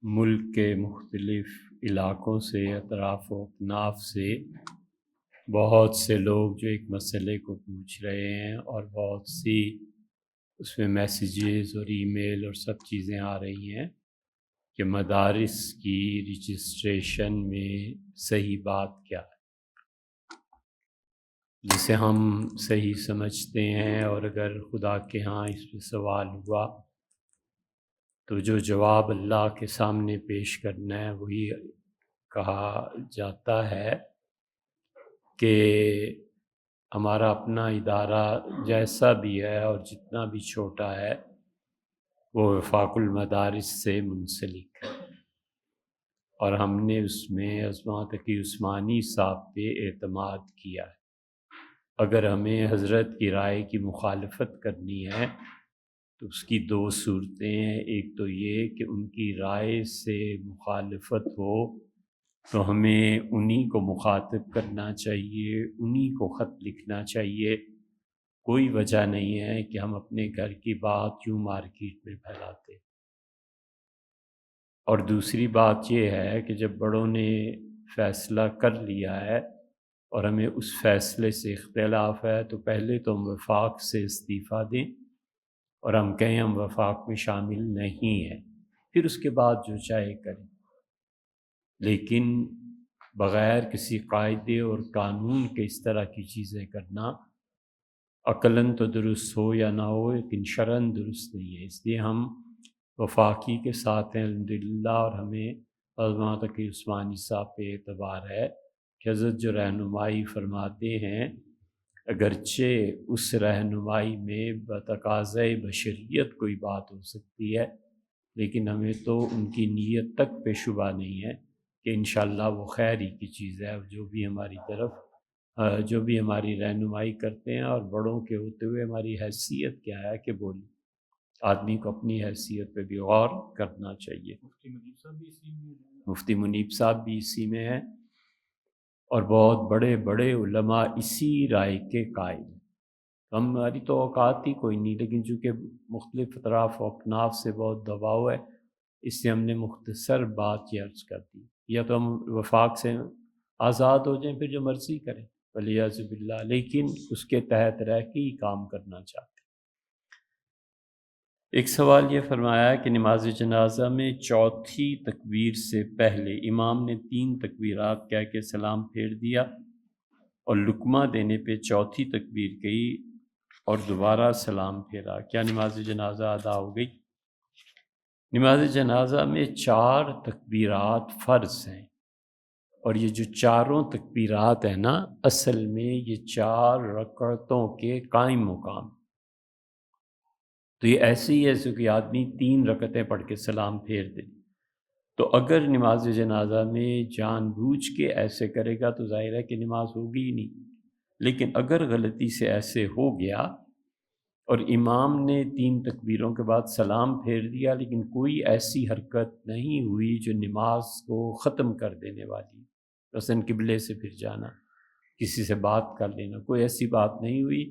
ملک کے مختلف علاقوں سے، اطراف و اکناف سے بہت سے لوگ جو ایک مسئلے کو پوچھ رہے ہیں، اور بہت سی اس میں میسیجز اور ای میل اور سب چیزیں آ رہی ہیں کہ مدارس کی رجسٹریشن میں صحیح بات کیا ہے، جسے ہم صحیح سمجھتے ہیں، اور اگر خدا کے ہاں اس پہ سوال ہوا تو جو جواب اللہ کے سامنے پیش کرنا ہے وہی کہا جاتا ہے کہ ہمارا اپنا ادارہ جیسا بھی ہے اور جتنا بھی چھوٹا ہے وہ وفاق المدارس سے منسلک ہے، اور ہم نے اس میں عظمہ تقی عثمانی صاحب پہ اعتماد کیا ہے۔ اگر ہمیں حضرت کی رائے کی مخالفت کرنی ہے تو اس کی دو صورتیں ہیں، ایک تو یہ کہ ان کی رائے سے مخالفت ہو تو ہمیں انہی کو مخاطب کرنا چاہیے، انہی کو خط لکھنا چاہیے، کوئی وجہ نہیں ہے کہ ہم اپنے گھر کی بات یوں مارکیٹ میں پھیلاتے۔ اور دوسری بات یہ ہے کہ جب بڑوں نے فیصلہ کر لیا ہے اور ہمیں اس فیصلے سے اختلاف ہے تو پہلے تو ہم وفاق سے استعفیٰ دیں اور ہم کہیں ہم وفاق میں شامل نہیں ہیں، پھر اس کے بعد جو چاہے کریں، لیکن بغیر کسی قاعدے اور قانون کے اس طرح کی چیزیں کرنا عقلاً تو درست ہو یا نہ ہو لیکن شرعاً درست نہیں ہے۔ اس لیے ہم وفاقی کے ساتھ ہیں الحمدللہ، اور ہمیں عظمہ تقی عثمانی صاحب پہ اعتبار ہے کہ حضرت جو رہنمائی فرماتے ہیں اگرچہ اس رہنمائی میں بتقاضۂ بشریت کوئی بات ہو سکتی ہے، لیکن ہمیں تو ان کی نیت تک پہ شبہ نہیں ہے کہ انشاءاللہ وہ خیر ہی کی چیز ہے، جو بھی ہماری طرف جو بھی ہماری رہنمائی کرتے ہیں، اور بڑوں کے ہوتے ہوئے ہماری حیثیت کیا ہے کہ بولی، آدمی کو اپنی حیثیت پہ بھی غور کرنا چاہیے۔ مفتی منیب صاحب بھی اسی میں ہیں، اور بہت بڑے بڑے علماء اسی رائے کے قائل ہیں۔ ہماری تو اوقات ہی کوئی نہیں، لیکن چونکہ مختلف اطراف و اکناف سے بہت دباؤ ہے، اس سے ہم نے مختصر بات یہ عرض کر دی، یا تو ہم وفاق سے آزاد ہو جائیں، پھر جو مرضی کریں ولیعذ باللہ، لیکن اس کے تحت رہ کے ہی کام کرنا چاہتے ہیں۔ ایک سوال یہ فرمایا کہ نماز جنازہ میں چوتھی تکبیر سے پہلے امام نے 3 تکبیرات کہہ کے سلام پھیر دیا اور لقمہ دینے پہ چوتھی تکبیر کہی اور دوبارہ سلام پھیرا، کیا نماز جنازہ ادا ہو گئی؟ نماز جنازہ میں 4 تکبیرات فرض ہیں، اور یہ جو چاروں تکبیرات ہیں نا، اصل میں یہ 4 رکعتوں کے قائم مقام، تو یہ ایسے ہی ایسے کہ آدمی 3 رکعتیں پڑھ کے سلام پھیر دے، تو اگر نماز جنازہ میں جان بوجھ کے ایسے کرے گا تو ظاہر ہے کہ نماز ہوگی ہی نہیں، لیکن اگر غلطی سے ایسے ہو گیا اور امام نے 3 تکبیروں کے بعد سلام پھیر دیا لیکن کوئی ایسی حرکت نہیں ہوئی جو نماز کو ختم کر دینے والی، مثلاً قبلے سے پھر جانا، کسی سے بات کر لینا، کوئی ایسی بات نہیں ہوئی،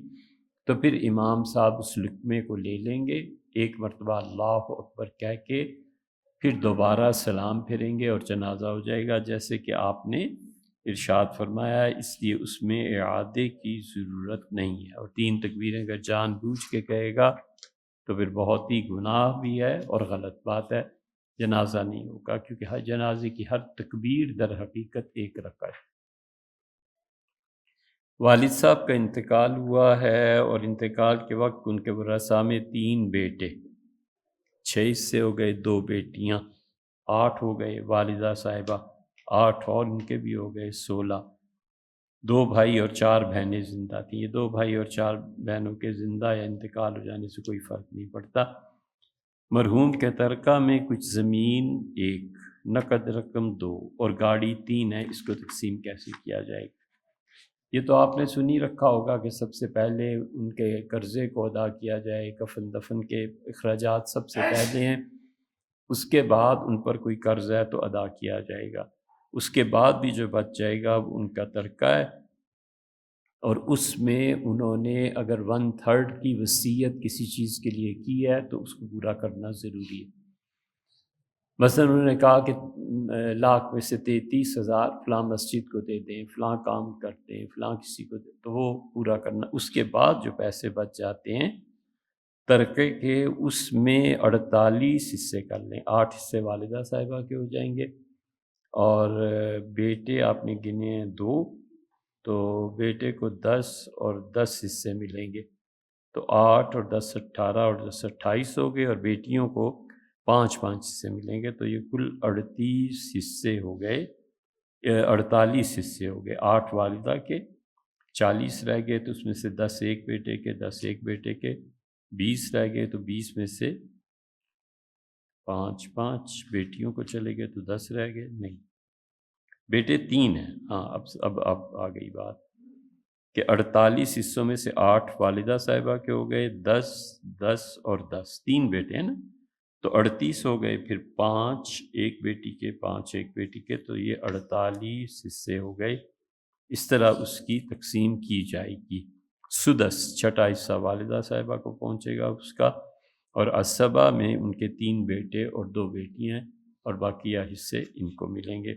تو پھر امام صاحب اس لقمے کو لے لیں گے، ایک مرتبہ اللہ اکبر کہہ کے پھر دوبارہ سلام پھیریں گے اور جنازہ ہو جائے گا، جیسے کہ آپ نے ارشاد فرمایا ہے، اس لیے اس میں اعادے کی ضرورت نہیں ہے۔ اور 3 تکبیریں اگر جان بوجھ کے کہے گا تو پھر بہت ہی گناہ بھی ہے اور غلط بات ہے، جنازہ نہیں ہوگا، کیونکہ ہر جنازے کی ہر تکبیر در حقیقت ایک رکعت ہے۔ والد صاحب کا انتقال ہوا ہے اور انتقال کے وقت ان کے ورثاء میں 3 بیٹے، 6 حصے ہو گئے، 2 بیٹیاں، 8 ہو گئے، والدہ صاحبہ 8 اور ان کے بھی ہو گئے 16، 2 بھائی اور 4 بہنیں زندہ تھیں۔ یہ 2 بھائی اور 4 بہنوں کے زندہ یا انتقال ہو جانے سے کوئی فرق نہیں پڑتا۔ مرحوم کے ترکہ میں کچھ زمین 1، نقد رقم 2 اور گاڑی 3 ہے، اس کو تقسیم کیسے کیا جائے گا؟ یہ تو آپ نے سنی رکھا ہوگا کہ سب سے پہلے ان کے قرضے کو ادا کیا جائے، کفن دفن کے اخراجات سب سے پہلے ہیں، اس کے بعد ان پر کوئی قرض ہے تو ادا کیا جائے گا، اس کے بعد بھی جو بچ جائے گا وہ ان کا ترکہ ہے، اور اس میں انہوں نے اگر 1/3 کی وصیت کسی چیز کے لیے کی ہے تو اس کو پورا کرنا ضروری ہے۔ مثلا انہوں نے کہا کہ لاکھ میں سے 33,000 فلاں مسجد کو دے دیں، فلاں کام کرتے ہیں، فلاں کسی کو دے، تو وہ پورا کرنا۔ اس کے بعد جو پیسے بچ جاتے ہیں ترکے کے، اس میں 48 حصے کر لیں، 8 حصے والدہ صاحبہ کے ہو جائیں گے، اور بیٹے آپ نے گنے ہیں 2، تو بیٹے کو 10 اور 10 حصے ملیں گے، تو 8 اور 10 18 اور 10 28 ہو گئے، اور بیٹیوں کو 5 حصے ملیں گے، تو یہ کل 38 حصے ہو گئے، 48 حصے ہو گئے، 8 والدہ کے، 40 رہ گئے، تو اس میں سے 10 ایک بیٹے کے، 10 ایک بیٹے کے، 20 رہ گئے، تو 20 میں سے 5 بیٹیوں کو چلے گئے، تو 10 رہ گئے، نہیں بیٹے 3 ہیں، ہاں اب آ گئی بات کہ 48 حصوں میں سے 8 والدہ صاحبہ کے ہو گئے، 10 10 اور 10، 3 بیٹے ہیں نا، تو 38 ہو گئے، پھر 5 ایک بیٹی کے، 5 ایک بیٹی کے، تو یہ 48 حصے ہو گئے۔ اس طرح اس کی تقسیم کی جائے گی۔ سدس چھٹا حصہ والدہ صاحبہ کو پہنچے گا اس کا، اور اسبہ میں ان کے 3 بیٹے اور 2 بیٹیاں ہیں، اور باقیہ حصے ان کو ملیں گے۔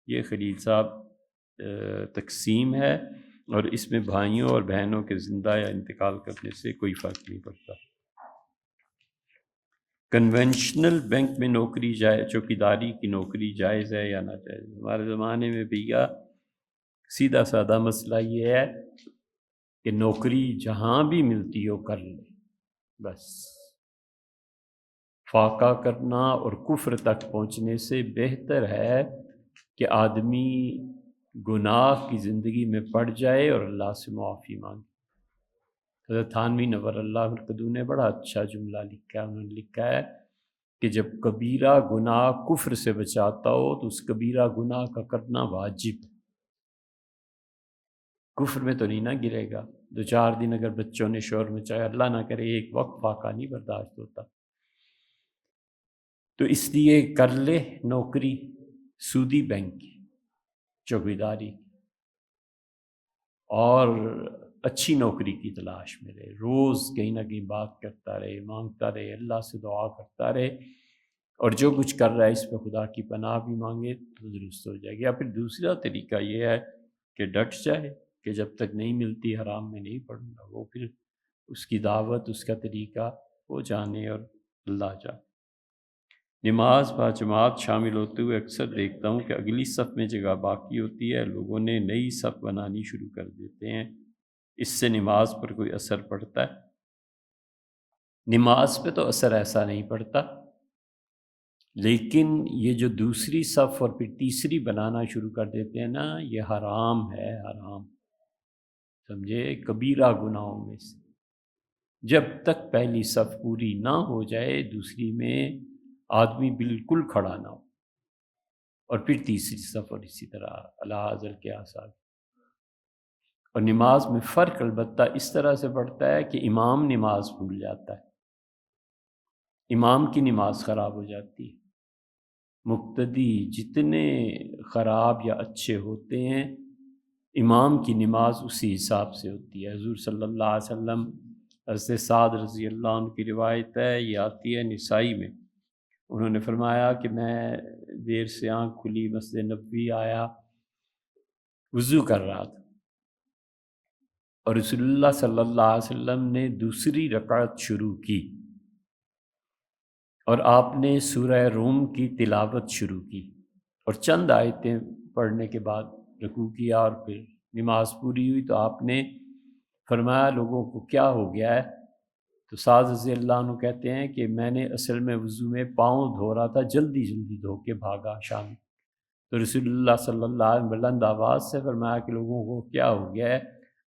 یہ خلیل صاحب تقسیم ہے، اور اس میں بھائیوں اور بہنوں کے زندہ یا انتقال کرنے سے کوئی فرق نہیں پڑتا۔ کنونشنل بینک میں نوکری جائز، چوکیداری کی نوکری جائز ہے یا ناجائز؟ ہمارے زمانے میں بھیا سیدھا سادہ مسئلہ یہ ہے کہ نوکری جہاں بھی ملتی ہو کر لے، بس فاقہ کرنا اور کفر تک پہنچنے سے بہتر ہے کہ آدمی گناہ کی زندگی میں پڑ جائے اور اللہ سے معافی مانگے۔ حضرت تھانوی نور اللہ القدو نے بڑا اچھا جملہ لکھا ہے، انہوں نے لکھا ہے کہ جب کبیرہ گناہ کفر سے بچاتا ہو تو اس کبیرہ گناہ کا کرنا واجب ہے۔ کفر میں تو نہیں نہ گرے گا، 2-4 دن اگر بچوں نے شور مچایا، اللہ نہ کرے ایک وقت فاقہ نہیں برداشت ہوتا، تو اس لیے کر لے نوکری سودی بینک کی، چوکیداری کی، اور اچھی نوکری کی تلاش میں رہے، روز کہیں نہ کہیں بات کرتا رہے، مانگتا رہے، اللہ سے دعا کرتا رہے، اور جو کچھ کر رہا ہے اس پہ خدا کی پناہ بھی مانگے تو درست ہو جائے گی۔ یا پھر دوسرا طریقہ یہ ہے کہ ڈٹ جائے کہ جب تک نہیں ملتی حرام میں نہیں پڑوں گا، وہ پھر اس کی دعوت، اس کا طریقہ وہ جانے اور اللہ جانے۔ نماز با جماعت شامل ہوتے ہوئے اکثر دیکھتا ہوں کہ اگلی صف میں جگہ باقی ہوتی ہے، لوگوں نے نئی صف بنانی شروع کر دیتے ہیں، اس سے نماز پر کوئی اثر پڑتا ہے؟ نماز پہ تو اثر ایسا نہیں پڑتا، لیکن یہ جو دوسری صف اور پھر تیسری بنانا شروع کر دیتے ہیں نا، یہ حرام ہے، حرام، سمجھے، کبیرہ گناہوں میں سے۔ جب تک پہلی صف پوری نہ ہو جائے دوسری میں آدمی بالکل کھڑا نہ ہو، اور پھر تیسری صف، اور اسی طرح اللہ حاضر کے آثار۔ اور نماز میں فرق البتہ اس طرح سے پڑتا ہے کہ امام نماز بھول جاتا ہے، امام کی نماز خراب ہو جاتی ہے۔ مقتدی جتنے خراب یا اچھے ہوتے ہیں، امام کی نماز اسی حساب سے ہوتی ہے۔ حضور صلی اللہ علیہ وسلم، حضرت سعد رضی اللہ عنہ کی روایت ہے، یہ آتی ہے نسائی میں، انہوں نے فرمایا کہ میں دیر سے آنکھ کھلی، مسجد نبوی آیا، وضو کر رہا تھا، اور رسول اللہ صلی اللہ علیہ وسلم نے دوسری رکعت شروع کی، اور آپ نے سورہ روم کی تلاوت شروع کی، اور چند آیتیں پڑھنے کے بعد رکوع کیا، اور پھر نماز پوری ہوئی تو آپ نے فرمایا لوگوں کو کیا ہو گیا ہے؟ تو سعد رضی اللہ عنہ کہتے ہیں کہ میں نے اصل میں وضو میں پاؤں دھو رہا تھا، جلدی جلدی دھو کے بھاگا شام، تو رسول اللہ صلی اللہ علیہ وسلم بلند آواز سے فرمایا کہ لوگوں کو کیا ہو گیا ہے؟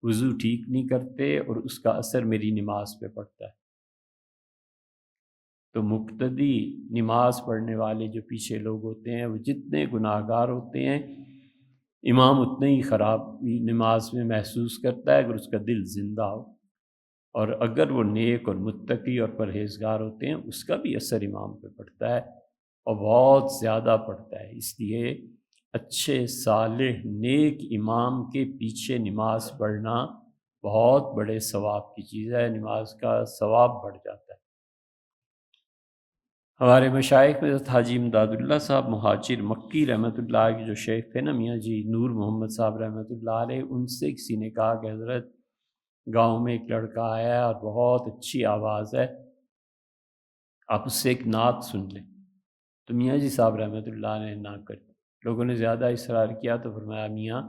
وضو ٹھیک نہیں کرتے اور اس کا اثر میری نماز پہ پڑتا ہے۔ تو مقتدی نماز پڑھنے والے جو پیچھے لوگ ہوتے ہیں، وہ جتنے گناہ گار ہوتے ہیں، امام اتنے ہی خراب نماز میں محسوس کرتا ہے اگر اس کا دل زندہ ہو، اور اگر وہ نیک اور متقی اور پرہیزگار ہوتے ہیں اس کا بھی اثر امام پہ پڑتا ہے، اور بہت زیادہ پڑتا ہے۔ اس لیے اچھے صالح نیک امام کے پیچھے نماز پڑھنا بہت بڑے ثواب کی چیز ہے، نماز کا ثواب بڑھ جاتا ہے۔ ہمارے مشائخ میں حاجی امداد اللہ صاحب مہاجر مکی رحمۃ اللہ علیہ کے جو شیخ تھے نا میاں جی نور محمد صاحب رحمۃ اللہ علیہ، ان سے کسی نے کہا کہ حضرت گاؤں میں ایک لڑکا آیا ہے اور بہت اچھی آواز ہے، آپ اس سے ایک نعت سن لیں۔ تو میاں جی صاحب رحمۃ اللہ نے نہ کر، لوگوں نے زیادہ اصرار کیا تو فرمایا میاں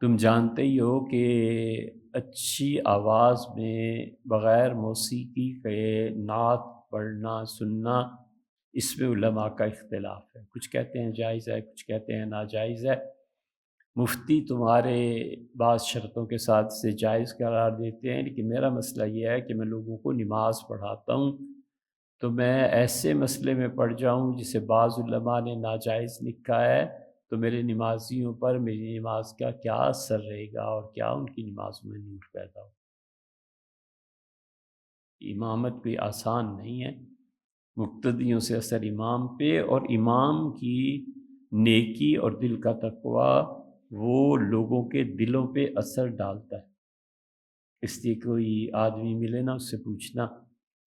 تم جانتے ہی ہو کہ اچھی آواز میں بغیر موسیقی کے نعت پڑھنا سننا، اس میں علماء کا اختلاف ہے، کچھ کہتے ہیں جائز ہے، کچھ کہتے ہیں ناجائز ہے۔ مفتی تمہارے بعض شرطوں کے ساتھ اسے جائز قرار دیتے ہیں، لیکن میرا مسئلہ یہ ہے کہ میں لوگوں کو نماز پڑھاتا ہوں تو میں ایسے مسئلے میں پڑ جاؤں جسے بعض علماء نے ناجائز لکھا ہے، تو میرے نمازیوں پر میری نماز کا کیا اثر رہے گا اور کیا ان کی نمازوں میں نور پیدا ہو۔ امامت کوئی آسان نہیں ہے، مقتدیوں سے اثر امام پہ، اور امام کی نیکی اور دل کا تقوی وہ لوگوں کے دلوں پہ اثر ڈالتا ہے۔ اس لیے کوئی آدمی ملے نا، اس سے پوچھنا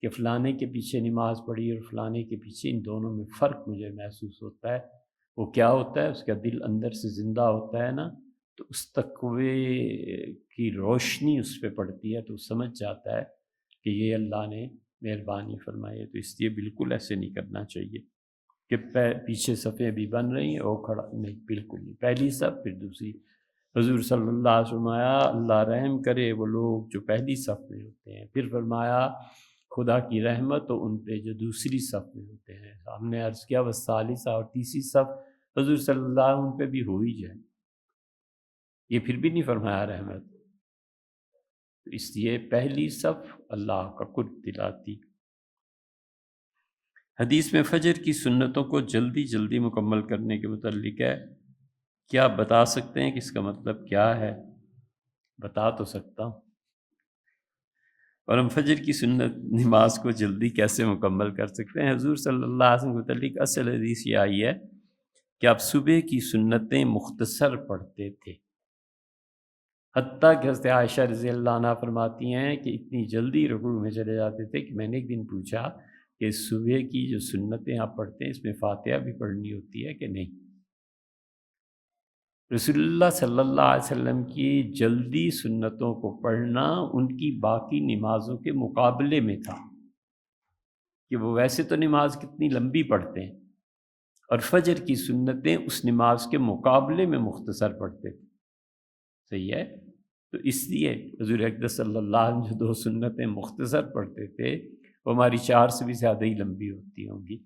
کہ فلانے کے پیچھے نماز پڑھی اور فلانے کے پیچھے، ان دونوں میں فرق مجھے محسوس ہوتا ہے، وہ کیا ہوتا ہے؟ اس کا دل اندر سے زندہ ہوتا ہے نا، تو اس تقوی کی روشنی اس پہ پڑتی ہے تو سمجھ جاتا ہے کہ یہ اللہ نے مہربانی فرمائی ہے۔ تو اس لیے بالکل ایسے نہیں کرنا چاہیے کہ پیچھے صفیں بھی بن رہی ہیں اور کھڑا نہیں، بالکل نہیں، پہلی صف پھر دوسری۔ حضور صلی اللہ علیہ وسلم فرمایا اللہ رحم کرے وہ لوگ جو پہلی صف میں ہوتے ہیں، پھر فرمایا خدا کی رحمت ہو ان پہ جو دوسری صف میں ہوتے ہیں۔ ہم نے عرض کیا والثالثہ، اور تیسری صف حضور صلی اللہ علیہ وسلم ان پہ بھی ہو ہی جائے، یہ پھر بھی نہیں فرمایا رحمت۔ تو اس لیے پہلی صف اللہ کا قرب دلاتی۔ حدیث میں فجر کی سنتوں کو جلدی جلدی مکمل کرنے کے متعلق ہے، کیا آپ بتا سکتے ہیں کہ اس کا مطلب کیا ہے؟ بتا تو سکتا ہوں، اور ہم فجر کی سنت نماز کو جلدی کیسے مکمل کر سکتے ہیں؟ حضور صلی اللہ علیہ وسلم کے متعلق اصل حدیث یہ آئی ہے کہ آپ صبح کی سنتیں مختصر پڑھتے تھے، حتیٰ کہ حضرت عائشہ رضی اللہ عنہ فرماتی ہیں کہ اتنی جلدی رکوع میں چلے جاتے تھے کہ میں نے ایک دن پوچھا کہ صبح کی جو سنتیں آپ پڑھتے ہیں اس میں فاتحہ بھی پڑھنی ہوتی ہے کہ نہیں؟ رسول اللہ صلی اللہ علیہ وسلم کی جلدی سنتوں کو پڑھنا ان کی باقی نمازوں کے مقابلے میں تھا، کہ وہ ویسے تو نماز کتنی لمبی پڑھتے ہیں اور فجر کی سنتیں اس نماز کے مقابلے میں مختصر پڑھتے تھے، صحیح ہے؟ تو اس لیے حضور اقدس صلی اللہ علیہ وسلم جو دو سنتیں مختصر پڑھتے تھے وہ ہماری 4 سے بھی زیادہ ہی لمبی ہوتی ہوں گی۔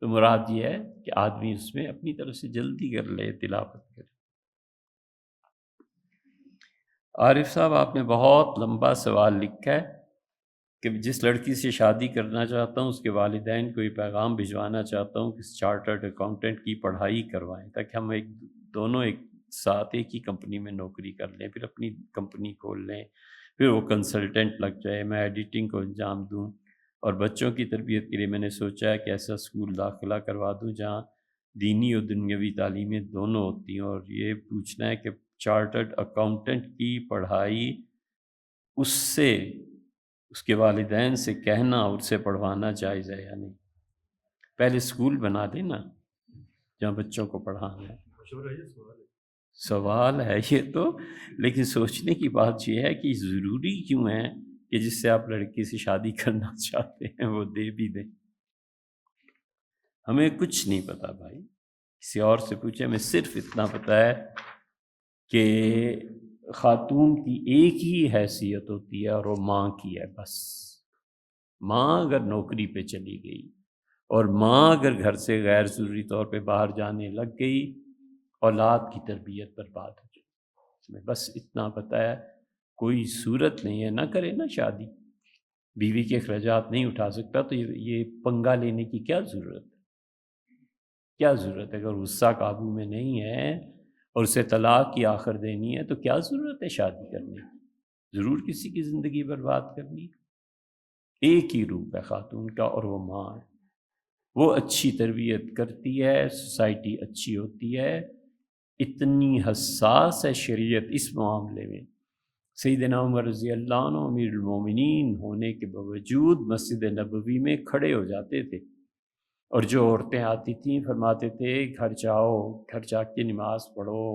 تو مراد یہ ہے کہ آدمی اس میں اپنی طرف سے جلدی کر لے، تلاوت کرے۔ عارف صاحب آپ نے بہت لمبا سوال لکھا ہے کہ جس لڑکی سے شادی کرنا چاہتا ہوں اس کے والدین کو یہ پیغام بھجوانا چاہتا ہوں کہ چارٹرڈ اکاؤنٹنٹ کی پڑھائی کروائیں تاکہ ہم دونوں ایک ساتھ ایک ہی کمپنی میں نوکری کر لیں، پھر اپنی کمپنی کھول لیں، پھر وہ کنسلٹنٹ لگ جائے، میں ایڈیٹنگ کو انجام دوں، اور بچوں کی تربیت کے لیے میں نے سوچا ہے کہ ایسا اسکول داخلہ کروا دوں جہاں دینی اور دنیاوی تعلیمیں دونوں ہوتی ہیں، اور یہ پوچھنا ہے کہ چارٹرڈ اکاؤنٹنٹ کی پڑھائی اس کے والدین سے کہنا اور اسے پڑھوانا جائز ہے یا نہیں؟ پہلے اسکول بنا دیں نا جہاں بچوں کو پڑھانا ہے۔ سوال ہے یہ تو، لیکن سوچنے کی بات یہ ہے کہ ضروری کیوں ہے کہ جس سے آپ لڑکی سے شادی کرنا چاہتے ہیں وہ دے بھی دیں؟ ہمیں کچھ نہیں پتا بھائی، کسی اور سے پوچھیں، ہمیں صرف اتنا پتا ہے کہ خاتون کی ایک ہی حیثیت ہوتی ہے اور وہ ماں کی ہے، بس۔ ماں اگر نوکری پہ چلی گئی اور ماں اگر گھر سے غیر ضروری طور پہ باہر جانے لگ گئی، اولاد کی تربیت برباد ہو جائے، اس میں بس اتنا پتہ ہے۔ کوئی صورت نہیں ہے، نہ کرے نا شادی، بیوی کے اخراجات نہیں اٹھا سکتا تو یہ پنگا لینے کی کیا ضرورت ہے؟ کیا ضرورت ہے؟ اگر غصہ قابو میں نہیں ہے اور اسے طلاق کی آخر دینی ہے تو کیا ضرورت ہے شادی کرنے کی؟ ضرور کسی کی زندگی برباد کرنی؟ ایک ہی روپ ہے خاتون کا اور وہ ماں ہے، وہ اچھی تربیت کرتی ہے، سوسائٹی اچھی ہوتی ہے۔ اتنی حساس ہے شریعت اس معاملے میں، سیدنا عمر رضی اللہ عنہ امیر المومنین ہونے کے باوجود مسجد نبوی میں کھڑے ہو جاتے تھے اور جو عورتیں آتی تھیں فرماتے تھے گھر جاؤ، گھر جا کے نماز پڑھو،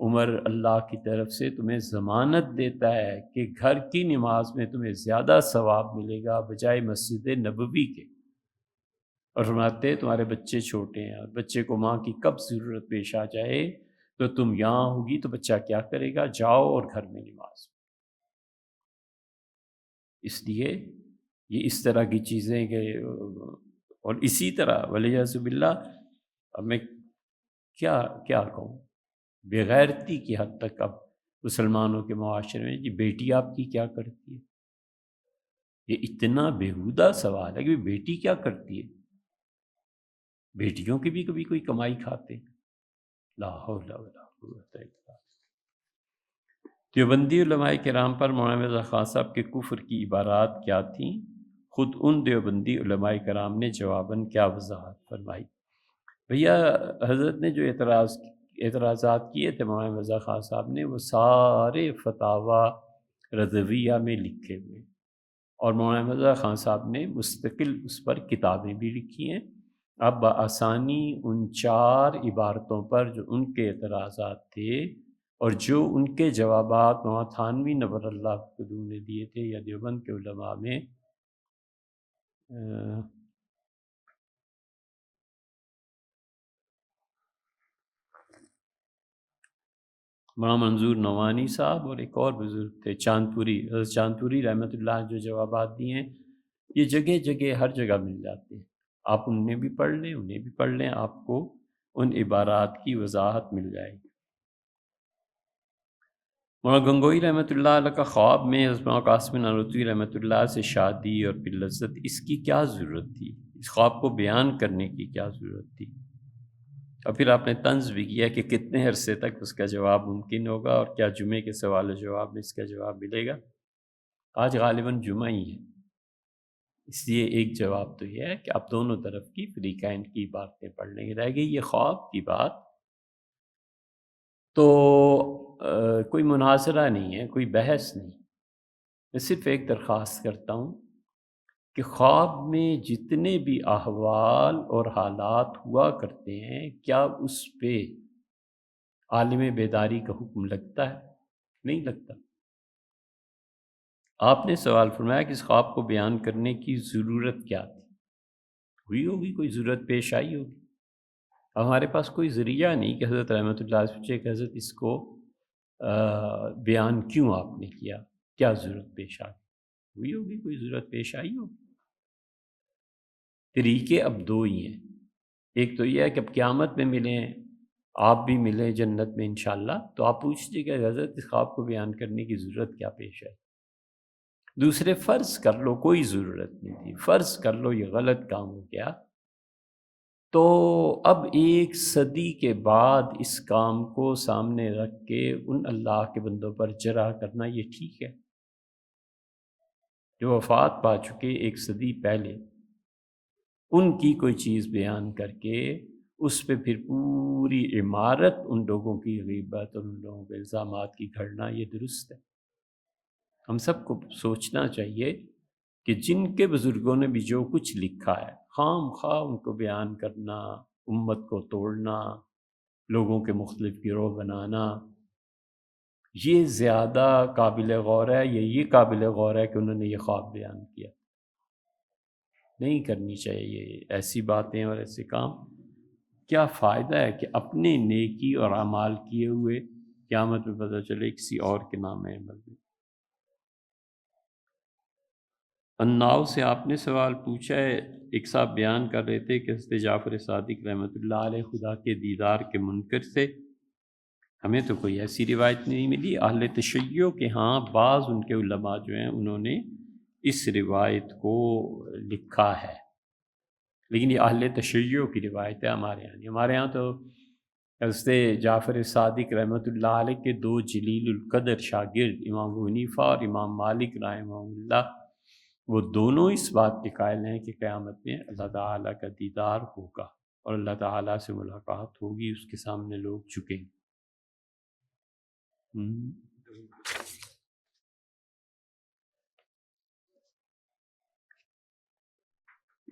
عمر اللہ کی طرف سے تمہیں ضمانت دیتا ہے کہ گھر کی نماز میں تمہیں زیادہ ثواب ملے گا بجائے مسجد نبوی کے۔ اور فرماتے ہیں تمہارے بچے چھوٹے ہیں اور بچے کو ماں کی کب ضرورت پیش آ جائے تو تم یہاں ہوگی تو بچہ کیا کرے گا، جاؤ اور گھر میں نماز۔ اس لیے یہ اس طرح کی چیزیں کہ اور اسی طرح ولیعص باللہ اب میں کیا کیا کہوں، بغیرتی کی حد تک اب مسلمانوں کے معاشرے میں جی بیٹی آپ کی کیا کرتی ہے، یہ اتنا بیہودہ سوال ہے کہ بیٹی کیا کرتی ہے، بیٹیوں کی بھی کبھی کوئی کمائی کھاتے، لا حول ولا قوت الا باللہ۔ دیوبندی علماء کرام پر مولانا مرزا خان صاحب کے کفر کی عبارات کیا تھیں، خود ان دیوبندی علماء کرام نے جواباً کیا وضاحت فرمائی۔ بھیا حضرت نے جو اعتراضات کیے تھے مولانا مرزا خان صاحب نے وہ سارے فتاوی رضویہ میں لکھے ہوئے، اور مولانا مرزا خان صاحب نے مستقل اس پر کتابیں بھی لکھی ہیں۔ اب بآسانی ان 4 عبارتوں پر جو ان کے اعتراضات تھے اور جو ان کے جوابات مولانا تھانوی نور اللہ قدوم نے دیے تھے یا دیوبند کے علماء میں مولانا منظور نعمانی صاحب اور ایک اور بزرگ تھے چاندپوری، حضرت چاندپوری رحمۃ اللہ جو جوابات دیے ہیں یہ جگہ جگہ ہر جگہ مل جاتے ہیں، آپ انہیں بھی پڑھ لیں انہیں بھی پڑھ لیں، آپ کو ان عبارات کی وضاحت مل جائے گی۔ مولانا گنگوئی رحمۃ اللہ علیہ کا خواب میں حضرت مولانا قاسم نانوتوی رحمۃ اللہ سے شادی اور پھر لذت، اس کی کیا ضرورت تھی، اس خواب کو بیان کرنے کی کیا ضرورت تھی؟ اور پھر آپ نے طنز بھی کیا کہ کتنے عرصے تک اس کا جواب ممکن ہوگا اور کیا جمعے کے سوال و جواب میں اس کا جواب ملے گا؟ آج غالباً جمعہ ہی ہے، اس لیے ایک جواب تو یہ ہے کہ آپ دونوں طرف کی فریقین کی باتیں پڑھ لیں گے۔ رہ گئی یہ خواب کی بات، تو کوئی مناظرہ نہیں ہے، کوئی بحث نہیں، میں صرف ایک درخواست کرتا ہوں کہ خواب میں جتنے بھی احوال اور حالات ہوا کرتے ہیں کیا اس پہ عالم بیداری کا حکم لگتا ہے؟ نہیں لگتا۔ آپ نے سوال فرمایا کہ اس خواب کو بیان کرنے کی ضرورت کیا تھی، ہوئی ہوگی کوئی ضرورت پیش آئی ہوگی، ہمارے پاس کوئی ذریعہ نہیں کہ حضرت رحمۃ اللہ سے پوچھے کہ حضرت اس کو بیان کیوں آپ نے کیا، کیا ضرورت پیش آئی، ہوئی ہوگی کوئی ضرورت پیش آئی ہوگی۔ طریقے اب 2 ہی ہیں، ایک تو یہ ہے کہ اب قیامت میں ملیں، آپ بھی ملیں جنت میں انشاءاللہ، تو آپ پوچھتے کہ حضرت اس خواب کو بیان کرنے کی ضرورت کیا پیش ہے۔ دوسرے فرض کر لو کوئی ضرورت نہیں تھی، فرض کر لو یہ غلط کام ہو گیا، تو اب 1 صدی کے بعد اس کام کو سامنے رکھ کے ان اللہ کے بندوں پر جرح کرنا یہ ٹھیک ہے؟ جو وفات پا چکے 1 صدی پہلے، ان کی کوئی چیز بیان کر کے اس پہ پھر پوری عمارت ان لوگوں کی غیبت اور ان لوگوں کے الزامات کی گھڑنا یہ درست ہے؟ ہم سب کو سوچنا چاہیے کہ جن کے بزرگوں نے بھی جو کچھ لکھا ہے خام خواہ ان کو بیان کرنا، امت کو توڑنا، لوگوں کے مختلف گروہ بنانا، یہ زیادہ قابل غور ہے، یہ قابل غور ہے کہ انہوں نے یہ خواب بیان کیا۔ نہیں کرنی چاہیے ایسی باتیں اور ایسے کام، کیا فائدہ ہے کہ اپنے نیکی اور اعمال کیے ہوئے قیامت میں پتہ چلے کسی اور کے نام عمل میں۔ اناؤ سے آپ نے سوال پوچھا ہے، ایک صاحب بیان کر رہے تھے کہ حضرت جعفر صادق رحمۃ اللہ علیہ خدا کے دیدار کے منکر سے، ہمیں تو کوئی ایسی روایت نہیں ملی، اہل تشیع کے ہاں بعض ان کے علماء جو ہیں انہوں نے اس روایت کو لکھا ہے، لیکن یہ اہل تشیع کی روایت ہے، ہمارے ہاں تو حضرت جعفر صادق رحمۃ اللہ علیہ کے 2 جلیل القدر شاگرد امام ابو حنیفہ اور امام مالک رحمہ اللہ، وہ دونوں اس بات کے قائل ہیں کہ قیامت میں اللہ تعالیٰ کا دیدار ہوگا اور اللہ تعالیٰ سے ملاقات ہوگی، اس کے سامنے لوگ جھکیں گے۔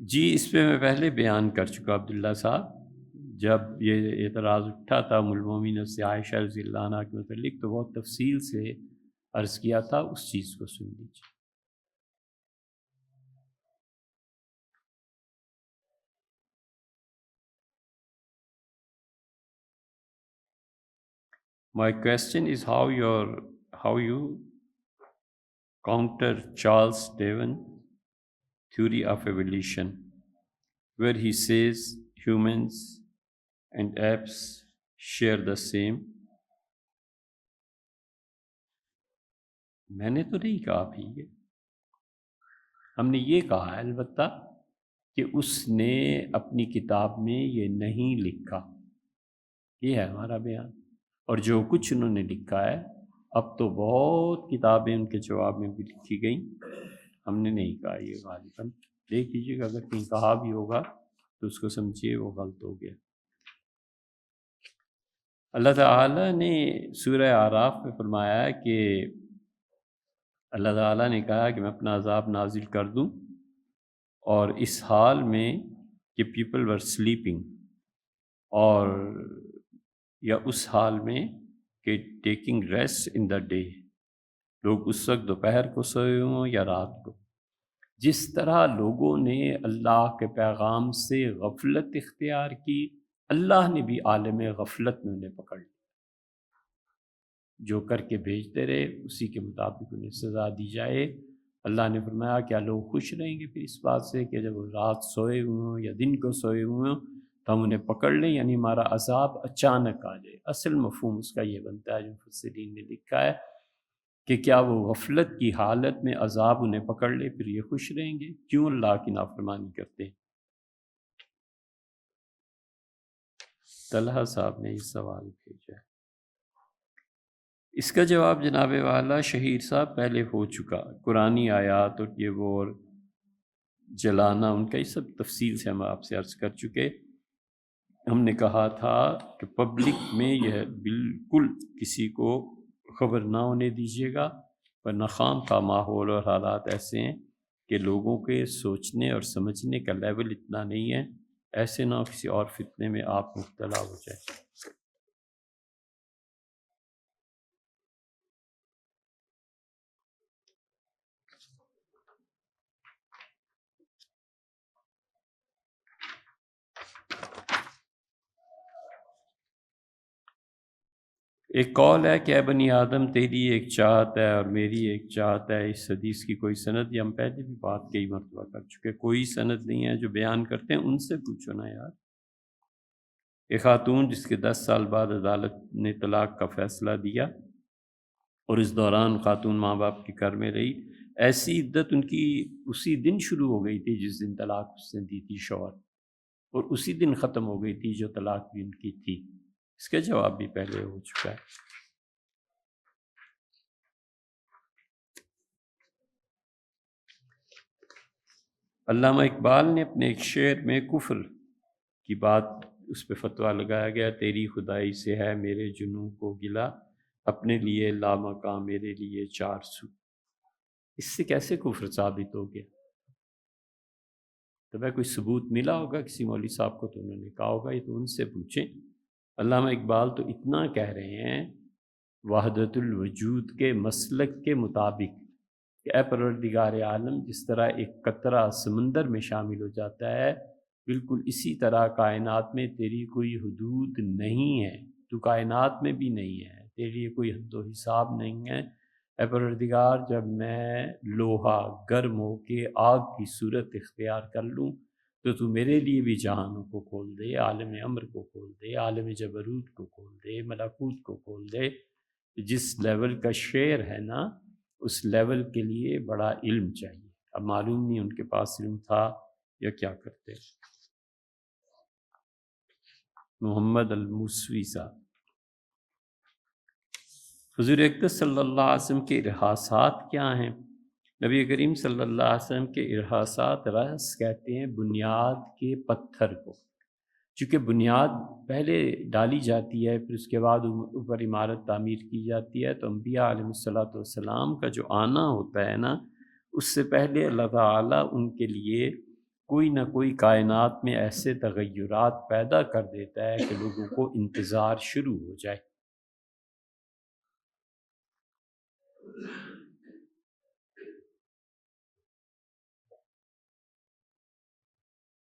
جی اس پہ میں پہلے بیان کر چکا عبداللہ صاحب، جب یہ اعتراض اٹھا تھا المومنین سے عائشہ رضی اللہ عنہ کے متعلق تو بہت تفصیل سے عرض کیا تھا، اس چیز کو سن لیجیے۔ My question is how you counter Charles Darwin theory of evolution, where he says humans and apes share the same. میں نے تو نہیں کہا بھی یہ، ہم نے یہ کہا ہے البتہ کہ اس نے اپنی کتاب میں یہ نہیں لکھا، یہ ہے ہمارا بیان۔ اور جو کچھ انہوں نے لکھا ہے، اب تو بہت کتابیں ان کے جواب میں بھی لکھی گئیں، ہم نے نہیں کہا یہ غالباً، دیکھ لیجیے گا اگر کہیں کہا بھی ہوگا تو اس کو سمجھیے وہ غلط ہو گیا۔ اللہ تعالیٰ نے سورہ اعراف میں فرمایا کہ اللہ تعالیٰ نے کہا کہ میں اپنا عذاب نازل کر دوں، اور اس حال میں کہ پیپل ور سلیپنگ، اور یا اس حال میں کہ taking rest in the day, لوگ اس وقت دوپہر کو سوئے ہوں یا رات کو۔ جس طرح لوگوں نے اللہ کے پیغام سے غفلت اختیار کی، اللہ نے بھی عالم غفلت میں انہیں پکڑ لیا، جو کر کے بھیجتے رہے اسی کے مطابق انہیں سزا دی جائے۔ اللہ نے فرمایا کیا لوگ خوش رہیں گے پھر اس بات سے کہ جب وہ رات سوئے ہوئے ہوں یا دن کو سوئے ہوئے ہوں تو ہم انہیں پکڑ لیں، یعنی ہمارا عذاب اچانک آ جائے۔ اصل مفہوم اس کا یہ بنتا ہے جو مفسرین نے لکھا ہے کہ کیا وہ غفلت کی حالت میں عذاب انہیں پکڑ لے پھر یہ خوش رہیں گے؟ کیوں اللہ کی نافرمانی کرتے ہیں؟ طلحہ صاحب نے یہ سوال بھیجا ہے، اس کا جواب جناب والا شہیر صاحب پہلے ہو چکا، قرآنی آیات اور یہ وہ اور جلانا ان کا یہ سب تفصیل سے ہم آپ سے عرض کر چکے۔ ہم نے کہا تھا کہ پبلک میں یہ بالکل کسی کو خبر نہ ہونے دیجیے گا، ورنہ خام کا ماحول اور حالات ایسے ہیں کہ لوگوں کے سوچنے اور سمجھنے کا لیول اتنا نہیں ہے، ایسے نہ کسی اور فتنے میں آپ مبتلا ہو جائیں۔ ایک قول ہے کہ اے بنی آدم تیری ایک چاہت ہے اور میری ایک چاہت ہے، اس حدیث کی کوئی سند، یہ ہم پہلے بھی بات کئی مرتبہ کر چکے، کوئی سند نہیں ہے، جو بیان کرتے ہیں ان سے پوچھو نا یار۔ ایک خاتون جس کے 10 سال بعد عدالت نے طلاق کا فیصلہ دیا اور اس دوران خاتون ماں باپ کے گھر میں رہی، ایسی عدت ان کی اسی دن شروع ہو گئی تھی جس دن طلاق اس نے دی تھی شوہر، اور اسی دن ختم ہو گئی تھی جو طلاق بھی ان کی تھی۔ اس کا جواب بھی پہلے ہو چکا ہے۔ علامہ اقبال نے اپنے ایک شعر میں کفر کی بات اس پہ فتویٰ لگایا گیا، تیری خدائی سے ہے میرے جنوں کو گلا، اپنے لیے لامکاں میرے لیے چار سو۔ اس سے کیسے کفر ثابت ہو گیا؟ تو میں کوئی ثبوت ملا ہوگا کسی مولوی صاحب کو تو انہوں نے کہا ہوگا، یہ تو ان سے پوچھیں۔ علامہ اقبال تو اتنا کہہ رہے ہیں وحدت الوجود کے مسلک کے مطابق کہ اے پروردگار عالم، جس طرح ایک قطرہ سمندر میں شامل ہو جاتا ہے، بالکل اسی طرح کائنات میں تیری کوئی حدود نہیں ہے، تو کائنات میں بھی نہیں ہے، تیری کوئی حد و حساب نہیں ہے۔ اے پروردگار، جب میں لوہا گرم ہو کے آگ کی صورت اختیار کر لوں تو میرے لیے بھی جہانوں کو کھول دے، عالم امر کو کھول دے، عالم جبروت کو کھول دے، ملکوت کو کھول دے۔ جس لیول کا شعر ہے نا، اس لیول کے لیے بڑا علم چاہیے۔ اب معلوم نہیں ان کے پاس علم تھا یا کیا کرتے۔ محمد الموسوی صاحب، حضور اقدس صلی اللہ علیہ وسلم کے ارحاسات کیا ہیں؟ نبی کریم صلی اللہ علیہ وسلم کے ارحاسات، رأس کہتے ہیں بنیاد کے پتھر کو، چونکہ بنیاد پہلے ڈالی جاتی ہے پھر اس کے بعد اوپر عمارت تعمیر کی جاتی ہے، تو انبیاء علیہ الصلوۃ والسلام کا جو آنا ہوتا ہے نا، اس سے پہلے اللہ تعالیٰ ان کے لیے کوئی نہ کوئی کائنات میں ایسے تغیرات پیدا کر دیتا ہے کہ لوگوں کو انتظار شروع ہو جائے۔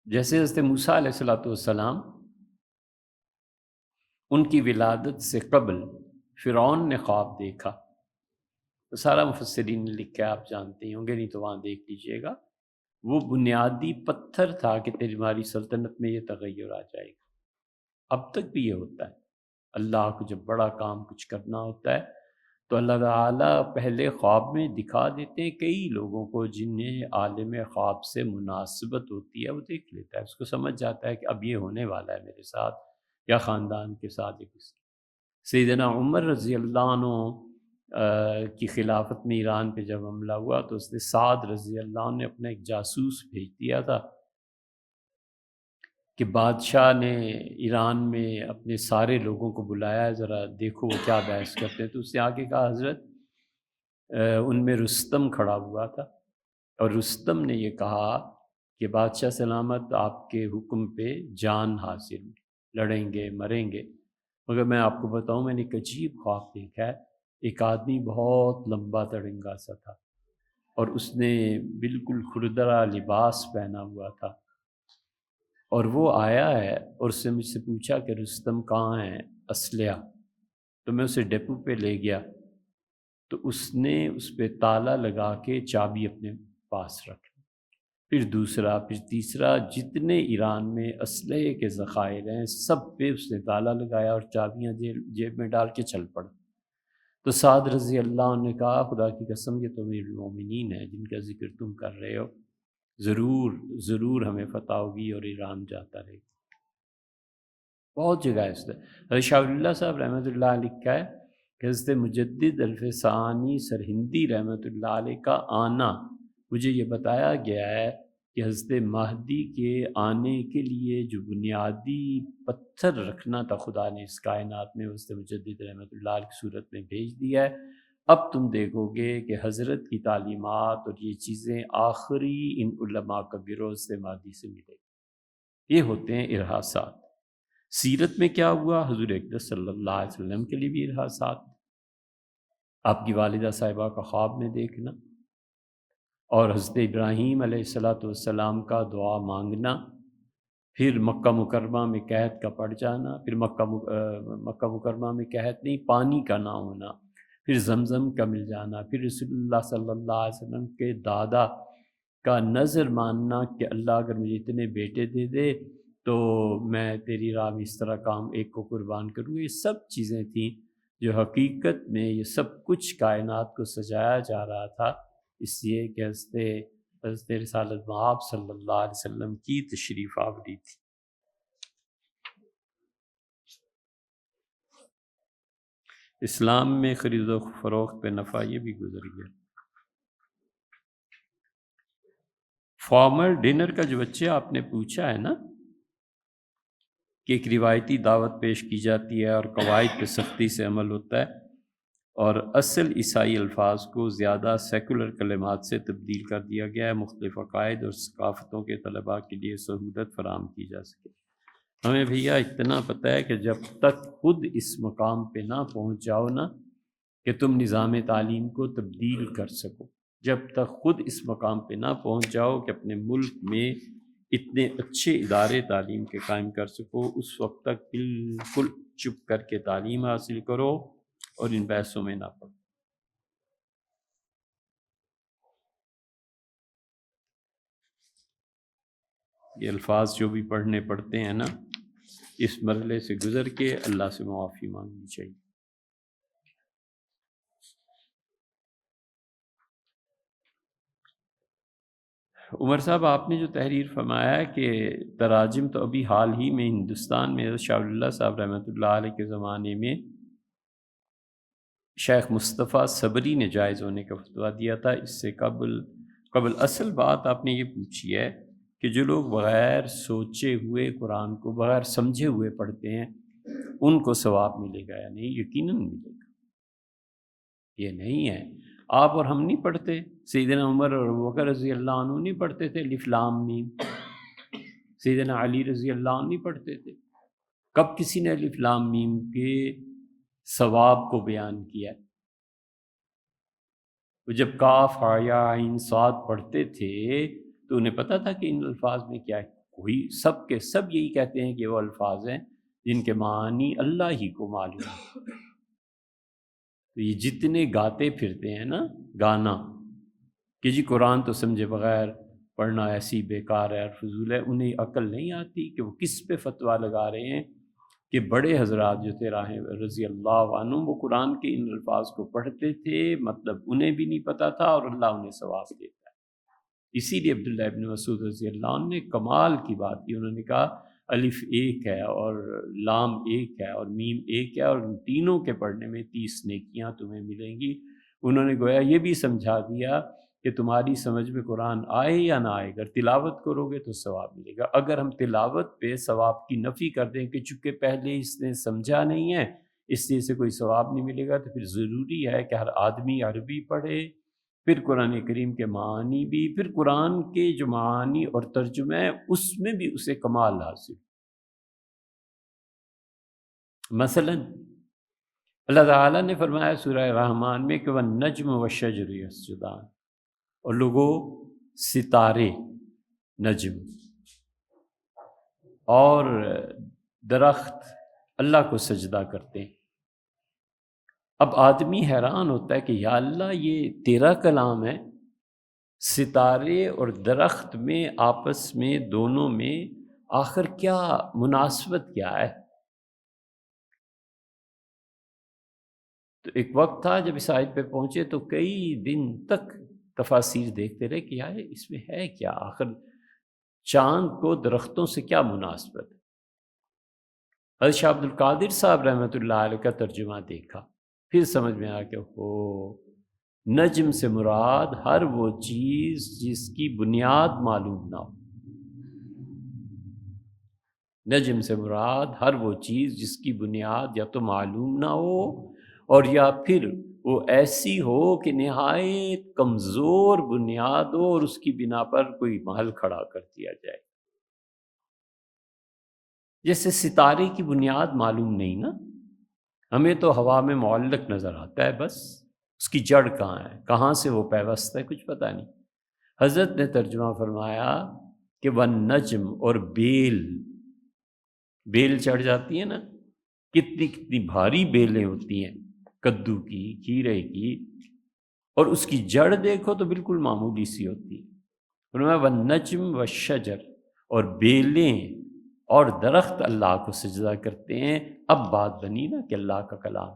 جیسے حضرت موسیٰ علیہ السلام، ان کی ولادت سے قبل فرعون نے خواب دیکھا، تو سارا مفسرین نے لکھا، آپ جانتے ہی ہوں گے، نہیں تو وہاں دیکھ لیجئے گا۔ وہ بنیادی پتھر تھا کہ تمہاری سلطنت میں یہ تغیر آ جائے گا۔ اب تک بھی یہ ہوتا ہے، اللہ کو جب بڑا کام کچھ کرنا ہوتا ہے تو اللہ تعالیٰ پہلے خواب میں دکھا دیتے ہیں، کئی لوگوں کو جنہیں عالم خواب سے مناسبت ہوتی ہے وہ دیکھ لیتا ہے، اس کو سمجھ جاتا ہے کہ اب یہ ہونے والا ہے میرے ساتھ یا خاندان کے ساتھ یا کسی۔ سیدنا عمر رضی اللہ عنہ کی خلافت میں ایران پہ جب حملہ ہوا تو اس نے سعد رضی اللہ عنہ نے اپنا ایک جاسوس بھیج دیا تھا کہ بادشاہ نے ایران میں اپنے سارے لوگوں کو بلایا ہے، ذرا دیکھو وہ کیا بحث کرتے ہیں۔ تو اس نے آگے کہا، حضرت ان میں رستم کھڑا ہوا تھا، اور رستم نے یہ کہا کہ بادشاہ سلامت آپ کے حکم پہ جان حاصل، لڑیں گے مریں گے۔ مگر میں آپ کو بتاؤں، میں نے ایک عجیب خواب دیکھا ہے، ایک آدمی بہت لمبا تڑنگا سا تھا اور اس نے بالکل کھردرا لباس پہنا ہوا تھا، اور وہ آیا ہے اور اس سے مجھ سے پوچھا کہ رستم کہاں ہے اسلحہ؟ تو میں اسے ڈپو پہ لے گیا تو اس نے اس پہ تالا لگا کے چابی اپنے پاس رکھ، پھر دوسرا، پھر تیسرا، جتنے ایران میں اسلحے کے ذخائر ہیں سب پہ اس نے تالا لگایا اور چابیاں جیب میں ڈال کے چل پڑا۔ تو سعد رضی اللہ عنہ نے کہا، خدا کی قسم یہ تو امیر المومنین ہیں جن کا ذکر تم کر رہے ہو، ضرور ضرور ہمیں فتح ہوگی اور ایران جاتا رہے گا۔ بہت جگہ ہے اس طرح۔ حضرت شاہ ولی اللہ صاحب رحمۃ اللہ علیہ لکھا ہے کہ حضرت مجدد الفسانی سرہندی رحمۃ اللہ علیہ کا آنا، مجھے یہ بتایا گیا ہے کہ حضرت مہدی کے آنے کے لیے جو بنیادی پتھر رکھنا تھا خدا نے اس کائنات میں، حضرت مجدد رحمۃ اللہ علیہ کی صورت میں بھیج دیا ہے۔ اب تم دیکھو گے کہ حضرت کی تعلیمات اور یہ چیزیں آخری ان علماء کا گروہ حضرت مہدی سے ملے گی۔ یہ ہوتے ہیں ارہاسات۔ سیرت میں کیا ہوا؟ حضور اقدس صلی اللہ علیہ وسلم کے لیے بھی ارہاسات، آپ کی والدہ صاحبہ کا خواب میں دیکھنا، اور حضرت ابراہیم علیہ السلام کا دعا مانگنا، پھر مکہ مکرمہ میں قحط کا پڑ جانا، پھر مکہ مکرمہ میں قحط نہیں، پانی کا نہ ہونا، پھر زمزم کا مل جانا، پھر رسول اللہ صلی اللہ علیہ وسلم کے دادا کا نظر ماننا کہ اللہ اگر مجھے اتنے بیٹے دے دے تو میں تیری راہ میں اس طرح کام ایک کو قربان کروں۔ یہ سب چیزیں تھیں جو حقیقت میں یہ سب کچھ کائنات کو سجایا جا رہا تھا اس لیے کہ حضرت رسالت مآب صلی اللہ علیہ وسلم کی تشریف آوری تھی۔ اسلام میں خرید و فروخت پہ نفع، یہ بھی گزر گیا۔ فارمل ڈنر کا جو بچے آپ نے پوچھا ہے نا کہ ایک روایتی دعوت پیش کی جاتی ہے اور قواعد پہ سختی سے عمل ہوتا ہے، اور اصل عیسائی الفاظ کو زیادہ سیکولر کلمات سے تبدیل کر دیا گیا ہے، مختلف عقائد اور ثقافتوں کے طلباء کے لیے سہولت فراہم کی جا سکے۔ ہمیں بھیا اتنا پتہ ہے کہ جب تک خود اس مقام پہ نہ پہنچ جاؤ نا کہ تم نظام تعلیم کو تبدیل کر سکو، جب تک خود اس مقام پہ نہ پہنچ جاؤ کہ اپنے ملک میں اتنے اچھے ادارے تعلیم کے قائم کر سکو، اس وقت تک بالکل چپ کر کے تعلیم حاصل کرو اور ان بحثوں میں نہ پڑو۔ یہ الفاظ جو بھی پڑھنے پڑتے ہیں نا، اس مرحلے سے گزر کے اللہ سے معافی مانگنی چاہیے۔ عمر صاحب، آپ نے جو تحریر فرمایا ہے کہ تراجم تو ابھی حال ہی میں ہندوستان میں شاہ ولی اللہ صاحب رحمۃ اللہ علیہ کے زمانے میں شیخ مصطفیٰ صبری نے جائز ہونے کا فتویٰ دیا تھا، اس سے قبل اصل بات آپ نے یہ پوچھی ہے کہ جو لوگ بغیر سوچے ہوئے قرآن کو بغیر سمجھے ہوئے پڑھتے ہیں ان کو ثواب ملے گا یا نہیں؟ یقیناً ملے گا۔ یہ نہیں ہے آپ اور ہم نہیں پڑھتے، سیدنا عمر اور ابوبکر رضی اللہ عنہ نہیں پڑھتے تھے الف لام میم، سیدنا علی رضی اللہ عنہ نہیں پڑھتے تھے؟ کب کسی نے الف لام میم کے ثواب کو بیان کیا ہے؟ وہ جب کاف ہا یا عین صاد پڑھتے تھے تو انہیں پتہ تھا کہ ان الفاظ میں کیا ہے؟ کوئی سب کے سب یہی کہتے ہیں کہ وہ الفاظ ہیں جن کے معنی اللہ ہی کو معلوم ہے۔ تو یہ جتنے گاتے پھرتے ہیں نا گانا کہ جی قرآن تو سمجھے بغیر پڑھنا ایسی بیکار ہے اور فضول ہے، انہیں عقل نہیں آتی کہ وہ کس پہ فتویٰ لگا رہے ہیں کہ بڑے حضرات جو تھے راہ رضی اللہ عنہ وہ قرآن کے ان الفاظ کو پڑھتے تھے، مطلب انہیں بھی نہیں پتہ تھا اور اللہ انہیں ثواب دیتا ہے۔ اسی لیے عبداللہ ابن مسعود رضی اللہ عنہ نے کمال کی بات کی، انہوں نے کہا الف ایک ہے اور لام ایک ہے اور میم ایک ہے اور ان تینوں کے پڑھنے میں 30 نیکیاں تمہیں ملیں گی۔ انہوں نے گویا یہ بھی سمجھا دیا کہ تمہاری سمجھ میں قرآن آئے یا نہ آئے، اگر تلاوت کرو گے تو ثواب ملے گا۔ اگر ہم تلاوت پہ ثواب کی نفی کر دیں کہ چونکہ پہلے اس نے سمجھا نہیں ہے اس لیے اسے کوئی ثواب نہیں ملے گا، تو پھر ضروری ہے کہ ہر آدمی عربی پڑھے، پھر قرآن کریم کے معانی بھی، پھر قرآن کے جو معانی اور ترجمہ ہے اس میں بھی اسے کمال حاصل۔ مثلا اللہ تعالیٰ نے فرمایا سورہ رحمان میں کہ وَالنَّجْمُ وَالشَّجَرُ يَسْجُدَانِ، اور لوگوں ستارے، نجم اور درخت اللہ کو سجدہ کرتے ہیں۔ اب آدمی حیران ہوتا ہے کہ یا اللہ یہ تیرا کلام ہے، ستارے اور درخت میں آپس میں دونوں میں آخر کیا مناسبت کیا ہے؟ تو ایک وقت تھا جب اس آیت پہ پہنچے تو کئی دن تک تفاسیر دیکھتے رہے کہ یار اس میں ہے کیا، آخر چاند کو درختوں سے کیا مناسبت ہے۔ حضرت شاہ عبد القادر صاحب رحمۃ اللہ علیہ کا ترجمہ دیکھا، پھر سمجھ میں آیا کہ نجم سے مراد ہر وہ چیز جس کی بنیاد معلوم نہ ہو۔ نجم سے مراد ہر وہ چیز جس کی بنیاد یا تو معلوم نہ ہو اور یا پھر وہ ایسی ہو کہ نہایت کمزور بنیاد ہو اور اس کی بنا پر کوئی محل کھڑا کر دیا جائے۔ جیسے ستارے کی بنیاد معلوم نہیں نا، ہمیں تو ہوا میں معلق نظر آتا ہے، بس اس کی جڑ کہاں ہے، کہاں سے وہ پیوست ہے، کچھ پتہ نہیں۔ حضرت نے ترجمہ فرمایا کہ وَالنَّجْم، اور بیل چڑھ جاتی ہے نا، کتنی بھاری بیلیں ہوتی ہیں، کدو کی، کھیرے کی، اور اس کی جڑ دیکھو تو بالکل معمولی سی ہوتی ہے۔ فرمایا وَالنَّجْم وَالشَّجَرُ، اور بیلیں اور درخت اللہ کو سجدہ کرتے ہیں۔ اب بات بنی نا کہ اللہ کا کلام،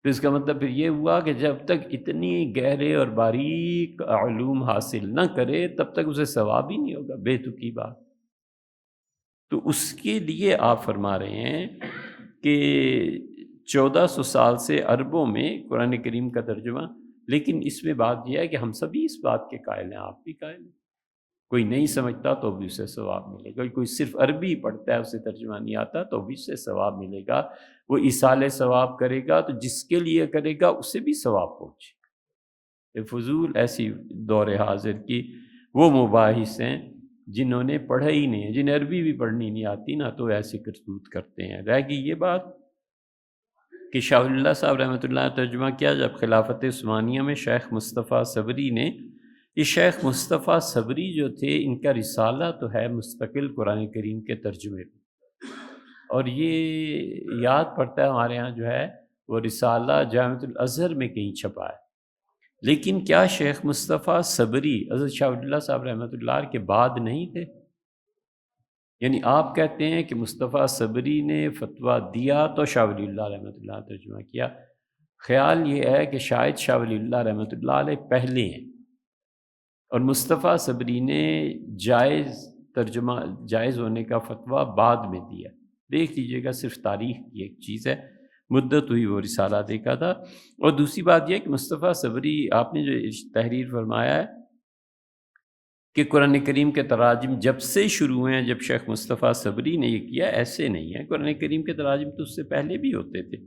تو اس کا مطلب پھر یہ ہوا کہ جب تک اتنی گہرے اور باریک علوم حاصل نہ کرے تب تک اسے ثواب ہی نہیں ہوگا، بے تکی بات۔ تو اس کے لیے آپ فرما رہے ہیں کہ 1400 سال سے عربوں میں قرآن کریم کا ترجمہ، لیکن اس میں بات یہ ہے کہ ہم سبھی اس بات کے قائل ہیں، آپ بھی قائل ہیں۔ کوئی نہیں سمجھتا تو بھی اسے ثواب ملے گا، کوئی صرف عربی پڑھتا ہے اسے ترجمہ نہیں آتا تو بھی اسے ثواب ملے گا۔ وہ ایصال ثواب کرے گا تو جس کے لیے کرے گا اسے بھی ثواب پہنچے گا۔ فضول ایسی دور حاضر کی وہ مباحث ہیں جنہوں نے پڑھا ہی نہیں ہے، جنہیں عربی بھی پڑھنی نہیں آتی نا، تو ایسے کرتوت کرتے ہیں۔ رہ گئی یہ بات کہ شاہ ولی اللہ صاحب رحمۃ اللہ نے ترجمہ کیا جب خلافت عثمانیہ میں شیخ مصطفیٰ صبری نے، یہ شیخ مصطفیٰ صبری جو تھے ان کا رسالہ تو ہے مستقل قرآن کریم کے ترجمے میں، اور یہ یاد پڑتا ہے ہمارے ہاں جو ہے وہ رسالہ جامعۃ الازہر میں کہیں چھپا ہے، لیکن کیا شیخ مصطفیٰ صبری حضرت شاہ ولی اللہ صاحب رحمۃ اللہ کے بعد نہیں تھے؟ یعنی آپ کہتے ہیں کہ مصطفیٰ صبری نے فتویٰ دیا تو شاہ ولی اللہ رحمۃ اللہ نے ترجمہ کیا۔ خیال یہ ہے کہ شاید شاہ ولی اللہ رحمۃ اللہ علیہ پہلے ہیں اور مصطفیٰ صبری نے جائز ہونے کا فتویٰ بعد میں دیا۔ دیکھ لیجئے گا، صرف تاریخ کی ایک چیز ہے، مدت ہوئی وہ رسالہ دیکھا تھا۔ اور دوسری بات یہ کہ مصطفیٰ صبری آپ نے جو تحریر فرمایا ہے کہ قرآن کریم کے تراجم جب سے شروع ہوئے ہیں، جب شیخ مصطفیٰ صبری نے یہ کیا، ایسے نہیں ہے۔ قرآن کریم کے تراجم تو اس سے پہلے بھی ہوتے تھے،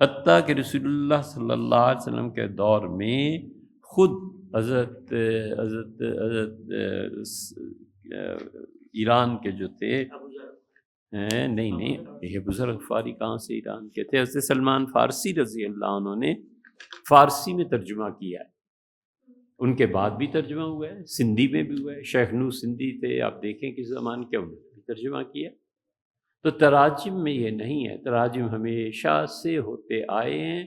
حتیٰ کہ رسول اللہ صلی اللہ علیہ وسلم کے دور میں خود حضرت ایران کے جو تھے، نہیں یہ بزرگ غفاری کہاں سے ایران کے تھے؟ حضرت سلمان فارسی رضی اللہ عنہ نے فارسی میں ترجمہ کیا ہے، ان کے بعد بھی ترجمہ ہوا ہے، سندھی میں بھی ہوا ہے، شیخ نور سندھی تھے، آپ دیکھیں کس زمان کے، انہوں نے بھی ترجمہ کیا۔ تو تراجم میں یہ نہیں ہے، تراجم ہمیشہ سے ہوتے آئے ہیں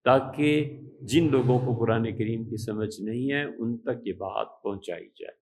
تاکہ جن لوگوں کو قرآن کریم کی سمجھ نہیں ہے ان تک یہ بات پہنچائی جائے۔